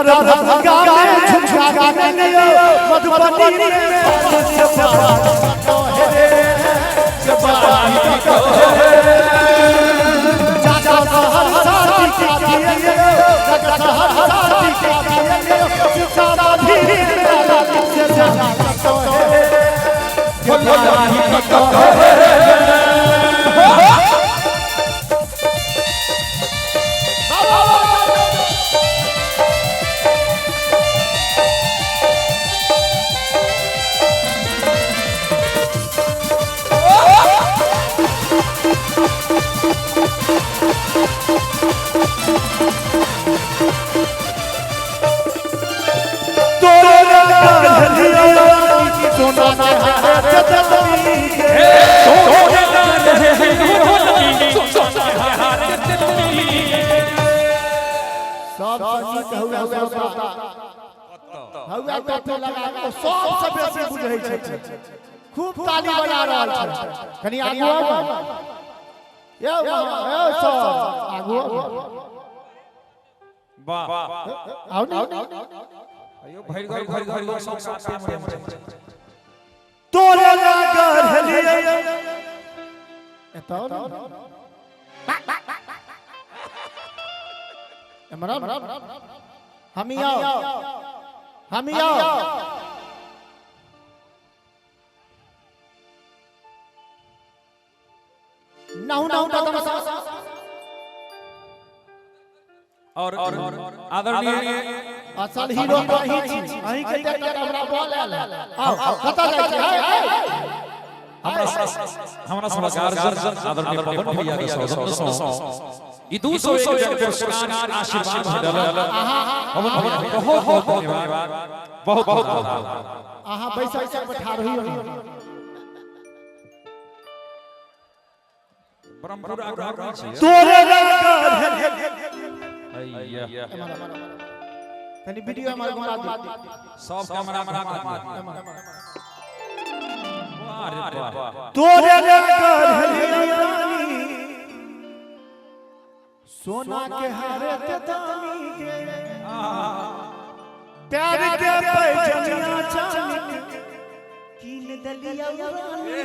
दरभंगा में झुमझुमा के लियो मधुबनी में चाचा सहरसा के लिए सहरसा के लिए सारा भी मेरा से जाना तो है खूब ताली बजा रहल छै कनी आगू यो सब आगू वाह आओ ना अयो भरि घर सब तोरे नगर हलिए एतो हमरा हम आओ और आदरणीय असल हीरो अही छी अही के देख के हमरा बोल आले आओ कता जाय छै हमरा समाचार आदरणीय पवन भैया के सौजन्य ई 201 पुरस्कार आशीर्वाद भेटल पवन भैया बहुत धन्यवाद बहुत आहा बैसल से बैठा रही हो परमपुर आग्रह छी तोरे नगर अय्या तनी वीडियो हमार घुमा दे सब कैमरा अरे वाह तोरे नगर हलियानी सोना के हारे ते दानी के प्यार के पैजनिया चांदी कीन दलिया उरानी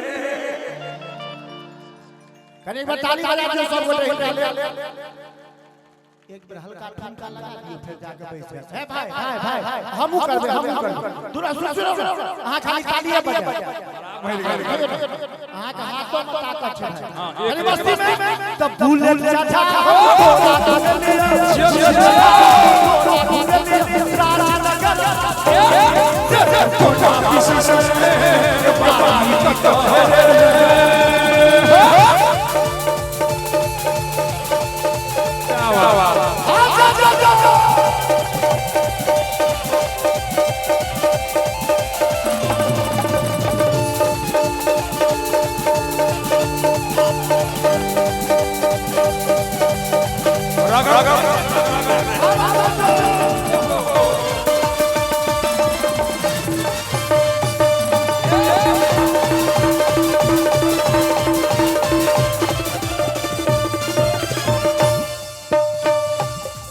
कने ताली बजा के सब बोले एक बार हल्का ठुमका लगा दियो फिर जाके बैठ जा है भाई हमहु करबे दूरा सुनो अहाँ खाली तालिए बजा अहाँ के हाथ तो ताकत छै अरे मस्ती में तब बुलेट चाचा सारा नगर कोटा किसी से पानी का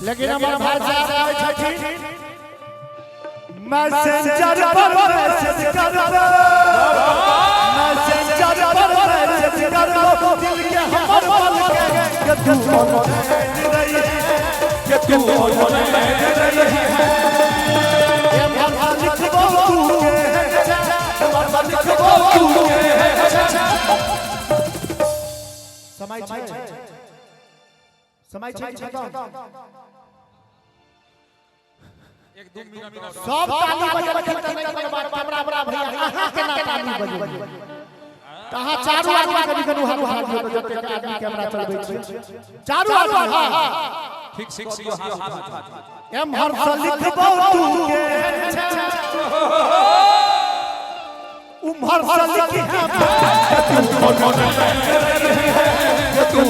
लेकिन हमारा भाई साहब छठी मैसेंजर पर मैसेज करो मैसेंजर पर मैसेज करो दिल के हमर बोल के तू रही के तू रही ये भाषा लिखबो तू के भाषा लिखबो तू के समय छै खत्म एक दो मिनट सब ताली बजल खत्म के बाद कैमरा बड़ा भैया अहाँ केना ताली बजबै कहां चारू आदमी कभी कनु हाथ हाथ जते आदमी कैमरा चलबै छै चारू आदमी हां ठीक यो हाथ एम हर से लिखबो तू के उम्हर से लिखी है तू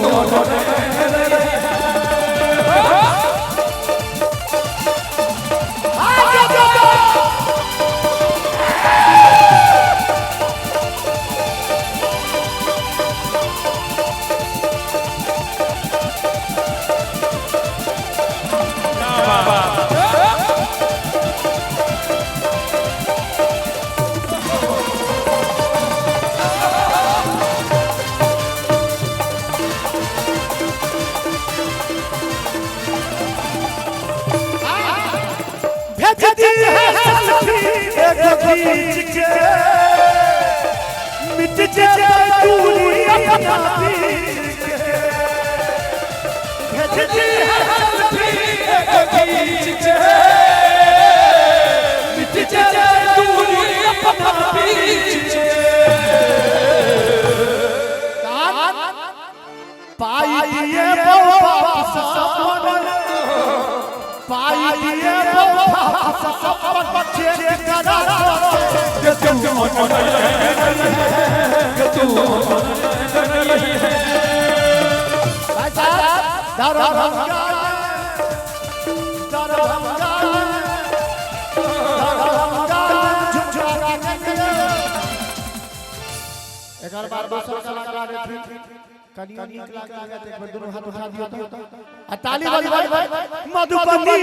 भेजती है सेल्फी एक खींच के मिट जाए दूरी अपना बीच के भेजती है सेल्फी एक खींच के मिट जाए दूरी अपना बीच के पाई दिए वापस सपन पाई दिए वापस सपन बच्चे करा के तुम मन के तुम ऐसा दरभंगा दरभंगा झुमझुमा एक बार दूसरा कलाकार कनिया निकला के आगे एक बार दोनों हाथ उठा दिया तो ताली बजवाई मधुबनी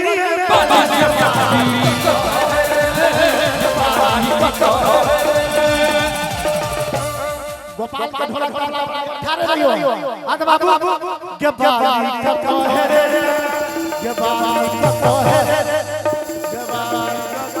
गोपाल का ढोलक ठाड़े रहियो हाथ बाबू के बारी का कहे के बारी का कहे के बारी